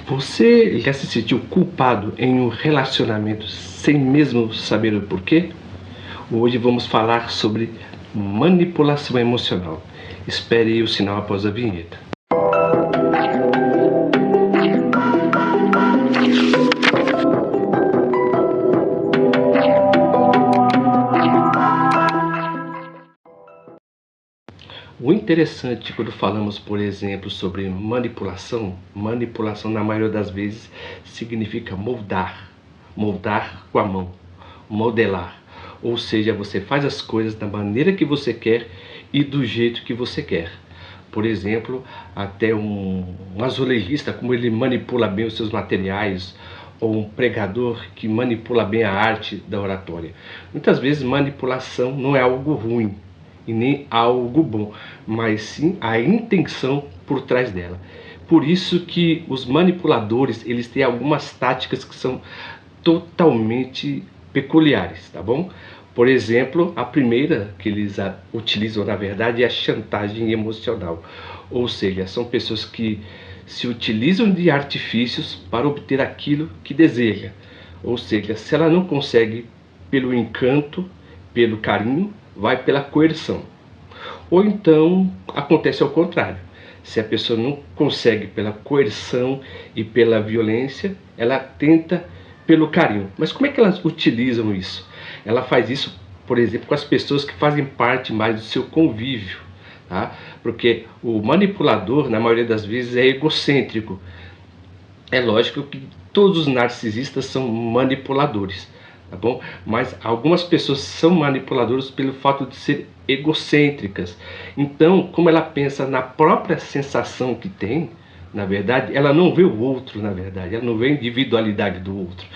Você já se sentiu culpado em um relacionamento sem mesmo saber o porquê? Hoje vamos falar sobre manipulação emocional. Espere o sinal após a vinheta. O interessante quando falamos, por exemplo, sobre manipulação na maioria das vezes significa moldar com a mão, modelar. Ou seja, você faz as coisas da maneira que você quer e do jeito que você quer. Por exemplo, até um azulejista, como ele manipula bem os seus materiais, ou um pregador que manipula bem a arte da oratória. Muitas vezes manipulação não é algo ruim e nem algo bom, mas sim a intenção por trás dela. Por isso que os manipuladores, eles têm algumas táticas que são totalmente peculiares, tá bom? Por exemplo, a primeira que eles utilizam, na verdade, é a chantagem emocional. Ou seja, são pessoas que se utilizam de artifícios para obter aquilo que deseja. Ou seja, se ela não consegue pelo encanto, pelo carinho, vai pela coerção. Ou então acontece ao contrário. Se a pessoa não consegue pela coerção e pela violência, ela tenta pelo carinho. Mas como é que elas utilizam isso? Ela faz isso, por exemplo, com as pessoas que fazem parte mais do seu convívio, tá? Porque o manipulador, na maioria das vezes, é egocêntrico. É lógico que todos os narcisistas são manipuladores, tá bom? Mas algumas pessoas são manipuladoras pelo fato de ser egocêntricas. Então, como ela pensa na própria sensação que tem, na verdade, ela não vê o outro, na verdade, ela não vê a individualidade do outro.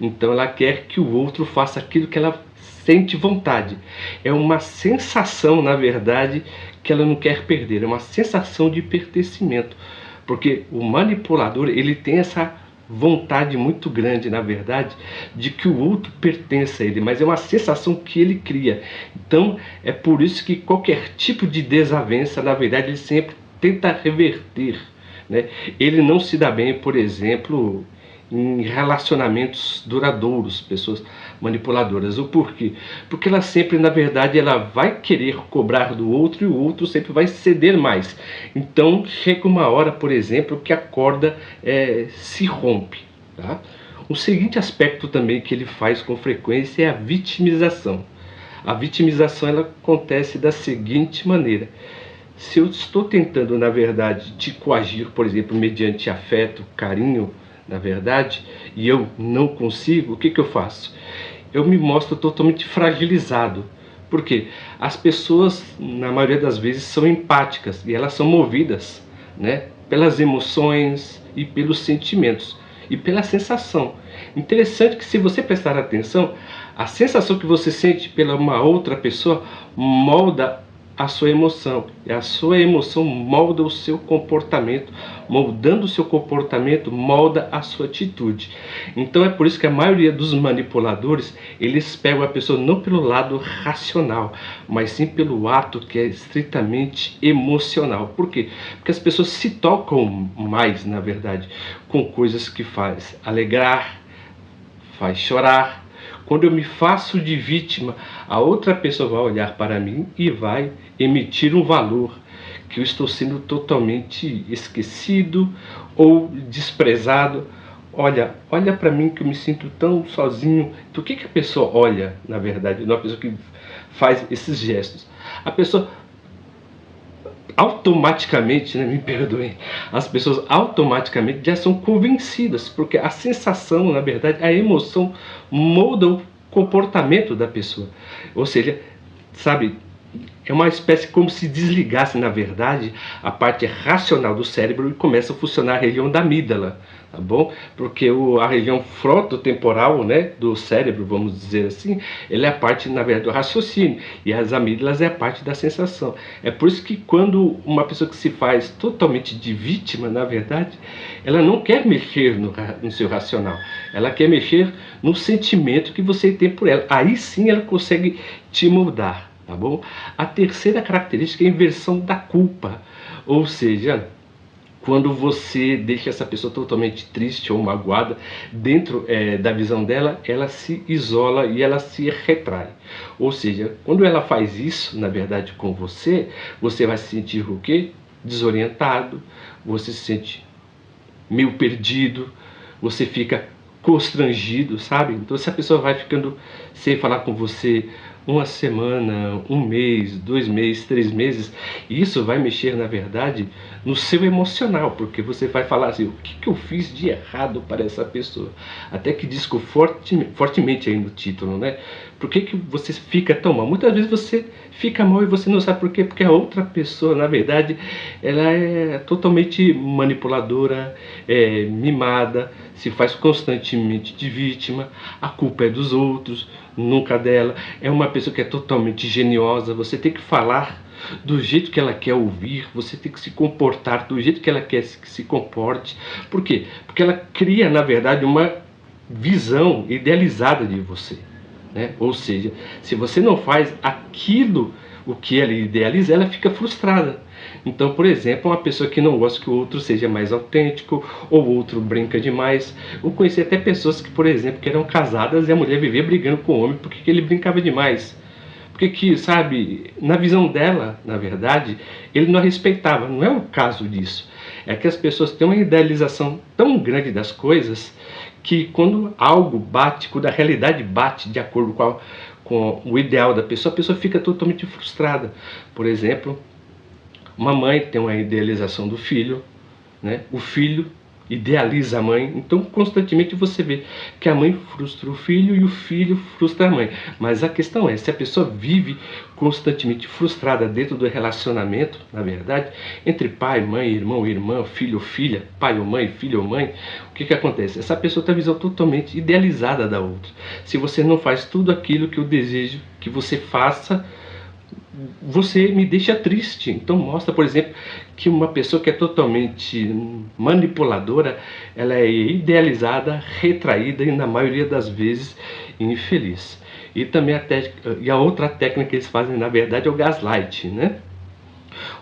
Então ela quer que o outro faça aquilo que ela sente vontade. É uma sensação, na verdade, que ela não quer perder, é uma sensação de pertencimento. Porque o manipulador, ele tem essa vontade muito grande, na verdade, de que o outro pertença a ele, mas é uma sensação que ele cria. Então, é por isso que qualquer tipo de desavença, na verdade, ele sempre tenta reverter, né? Ele não se dá bem, por exemplo, em relacionamentos duradouros, pessoas manipuladoras. O porquê? Porque ela sempre, na verdade, ela vai querer cobrar do outro e o outro sempre vai ceder mais. Então chega uma hora, por exemplo, que a corda se rompe, tá? O seguinte aspecto também que ele faz com frequência é a vitimização. A vitimização ela acontece da seguinte maneira: se eu estou tentando, na verdade, te coagir, por exemplo, mediante afeto, carinho, na verdade, e eu não consigo, o que eu faço? Eu me mostro totalmente fragilizado. Por quê? As pessoas, na maioria das vezes, são empáticas e elas são movidas, né, pelas emoções e pelos sentimentos e pela sensação. Interessante que, se você prestar atenção, a sensação que você sente pela uma outra pessoa molda a sua emoção, e a sua emoção molda o seu comportamento, moldando o seu comportamento molda a sua atitude. Então é por isso que a maioria dos manipuladores, eles pegam a pessoa não pelo lado racional, mas sim pelo ato que é estritamente emocional. Por quê? Porque as pessoas se tocam mais, na verdade, com coisas que faz alegrar, faz chorar. Quando eu me faço de vítima, a outra pessoa vai olhar para mim e vai emitir um valor que eu estou sendo totalmente esquecido ou desprezado. Olha para mim que eu me sinto tão sozinho. Então o que a pessoa olha, na verdade, uma pessoa que faz esses gestos? A pessoa automaticamente, né, me perdoem, as pessoas automaticamente já são convencidas, porque a sensação, na verdade, a emoção molda o comportamento da pessoa. Ou seja, sabe, é uma espécie como se desligasse, na verdade, a parte racional do cérebro e começa a funcionar a região da amígdala, tá bom? Porque a região frontotemporal, né, do cérebro, vamos dizer assim, ele é a parte, na verdade, do raciocínio, e as amígdalas é a parte da sensação. É por isso que quando uma pessoa que se faz totalmente de vítima, na verdade, ela não quer mexer no seu racional, ela quer mexer no sentimento que você tem por ela. Aí sim ela consegue te moldar. Tá bom? A terceira característica é a inversão da culpa. Ou seja, quando você deixa essa pessoa totalmente triste ou magoada, dentro da visão dela, ela se isola e ela se retrai. Ou seja, quando ela faz isso, na verdade, com você, você vai se sentir o quê? Desorientado, você se sente meio perdido, você fica constrangido, sabe? Então, se a pessoa vai ficando sem falar com você uma semana, um mês, 2 meses, 3 meses, isso vai mexer, na verdade, no seu emocional, porque você vai falar assim, o que eu fiz de errado para essa pessoa? Até que diz fortemente aí no título, né? Por que você fica tão mal? Muitas vezes você fica mal e você não sabe por quê, porque a outra pessoa, na verdade, ela é totalmente manipuladora, mimada, se faz constantemente de vítima, a culpa é dos outros, nunca dela, é uma pessoa que é totalmente geniosa, você tem que falar do jeito que ela quer ouvir, você tem que se comportar do jeito que ela quer que se comporte. Por quê? Porque ela cria, na verdade, uma visão idealizada de você, né? Ou seja, se você não faz aquilo o que ela idealiza, ela fica frustrada. Então, por exemplo, uma pessoa que não gosta que o outro seja mais autêntico, ou o outro brinca demais. Eu conheci até pessoas que, por exemplo, que eram casadas e a mulher vivia brigando com o homem porque ele brincava demais. Porque que, sabe, na visão dela, na verdade, ele não a respeitava. Não é o caso disso. É que as pessoas têm uma idealização tão grande das coisas que quando algo bate, quando a realidade bate de acordo com o ideal da pessoa, a pessoa fica totalmente frustrada. Por exemplo, uma mãe tem uma idealização do filho, né? O filho idealiza a mãe, então constantemente você vê que a mãe frustra o filho e o filho frustra a mãe. Mas a questão é, se a pessoa vive constantemente frustrada dentro do relacionamento, na verdade, entre pai, mãe, irmão, irmã, filho ou filha, pai ou mãe, filho ou mãe, o que acontece? Essa pessoa tem a visão totalmente idealizada da outra. Se você não faz tudo aquilo que eu desejo que você faça, você me deixa triste. Então mostra, por exemplo, que uma pessoa que é totalmente manipuladora, ela é idealizada, retraída e na maioria das vezes infeliz. E também a outra técnica que eles fazem, na verdade, é o gaslight, né?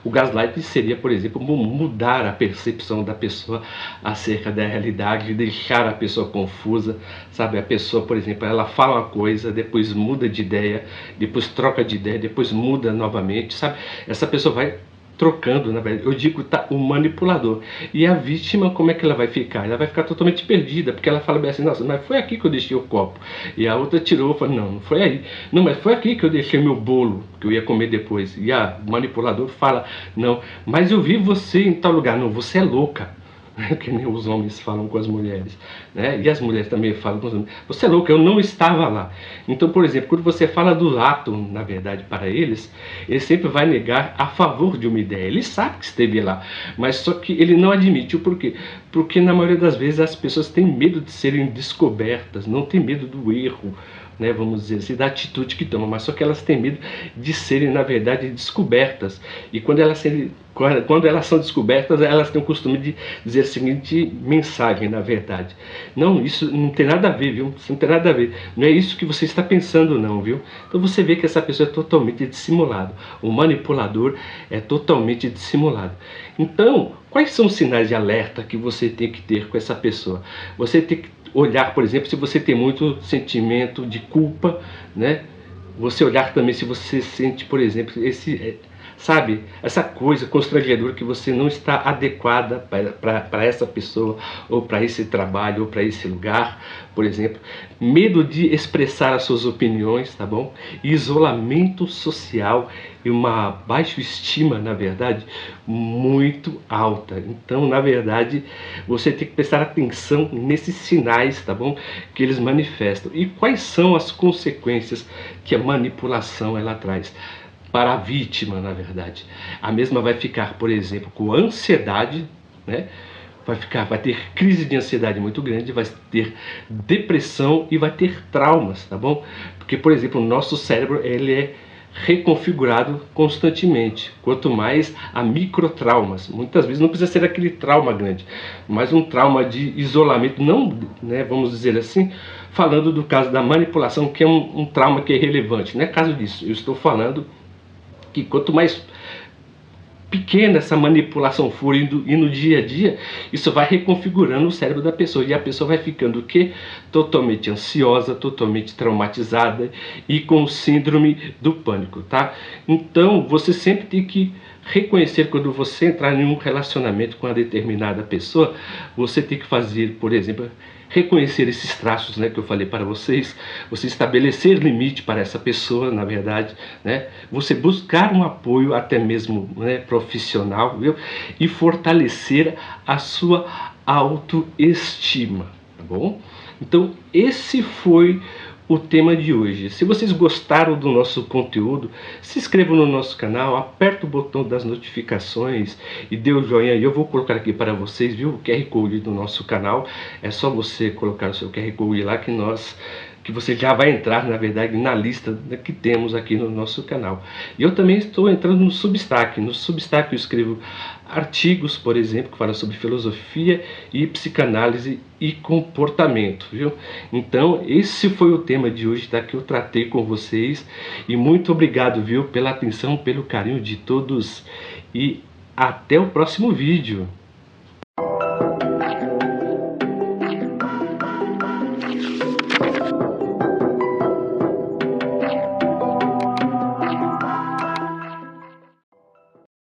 O gaslight seria, por exemplo, mudar a percepção da pessoa acerca da realidade, deixar a pessoa confusa, sabe? A pessoa, por exemplo, ela fala uma coisa, depois muda de ideia, depois troca de ideia, depois muda novamente, sabe? Essa pessoa vai trocando, na verdade, eu digo, tá, o manipulador. E a vítima, como é que ela vai ficar? Ela vai ficar totalmente perdida, porque ela fala bem assim, nossa, mas foi aqui que eu deixei o copo. E a outra tirou, falou, não, não foi aí. Não, mas foi aqui que eu deixei meu bolo, que eu ia comer depois. E a manipulador fala, não, mas eu vi você em tal lugar. Não, você é louca. Que nem os homens falam com as mulheres, né? E as mulheres também falam com os homens. Você é louco, eu não estava lá. Então, por exemplo, quando você fala do ato, na verdade, para eles, ele sempre vai negar a favor de uma ideia. Ele sabe que esteve lá, mas só que ele não admite. Por quê? Porque na maioria das vezes as pessoas têm medo de serem descobertas, não têm medo do erro, né, vamos dizer assim, da atitude que tomam, mas só que elas têm medo de serem, na verdade, descobertas. E quando elas são descobertas, elas têm o costume de dizer a seguinte mensagem, na verdade: não, isso não tem nada a ver, viu? Isso não tem nada a ver. Não é isso que você está pensando, não, viu? Então você vê que essa pessoa é totalmente dissimulada. O manipulador é totalmente dissimulado. Então, quais são os sinais de alerta que você tem que ter com essa pessoa? Você tem que olhar, por exemplo, se você tem muito sentimento de culpa, né? Você olhar também se você sente, por exemplo, sabe, essa coisa constrangedora que você não está adequada para essa pessoa, ou para esse trabalho, ou para esse lugar, por exemplo. Medo de expressar as suas opiniões, tá bom? Isolamento social e uma baixa estima, na verdade, muito alta. Então, na verdade, você tem que prestar atenção nesses sinais, tá bom? Que eles manifestam. E quais são as consequências que a manipulação ela traz para a vítima, na verdade? A mesma vai ficar, por exemplo, com ansiedade, né? Vai ter crise de ansiedade muito grande, vai ter depressão e vai ter traumas, tá bom? Porque, por exemplo, o nosso cérebro, ele é reconfigurado constantemente, quanto mais a microtraumas. Muitas vezes não precisa ser aquele trauma grande, mas um trauma de isolamento, não, né, vamos dizer assim, falando do caso da manipulação, que é um trauma que é relevante, não é caso disso. Eu estou falando que quanto mais pequena essa manipulação for e no dia a dia, isso vai reconfigurando o cérebro da pessoa, e a pessoa vai ficando o quê? Totalmente ansiosa, totalmente traumatizada e com síndrome do pânico, tá? Então, você sempre tem que reconhecer quando você entrar em um relacionamento com uma determinada pessoa, você tem que fazer, por exemplo, reconhecer esses traços, né, que eu falei para vocês, você estabelecer limite para essa pessoa, na verdade, né, você buscar um apoio até mesmo, né, profissional, viu? E fortalecer a sua autoestima, tá bom? Então esse foi o tema de hoje. Se vocês gostaram do nosso conteúdo, se inscrevam no nosso canal, aperta o botão das notificações e dê o joinha aí. Eu vou colocar aqui para vocês, viu, o QR Code do nosso canal. É só você colocar o seu QR Code lá que você já vai entrar, na verdade, na lista que temos aqui no nosso canal. E eu também estou entrando no Substack. No Substack eu escrevo artigos, por exemplo, que falam sobre filosofia e psicanálise e comportamento, viu? Então, esse foi o tema de hoje, tá? Que eu tratei com vocês. E muito obrigado, viu, pela atenção, pelo carinho de todos. E até o próximo vídeo.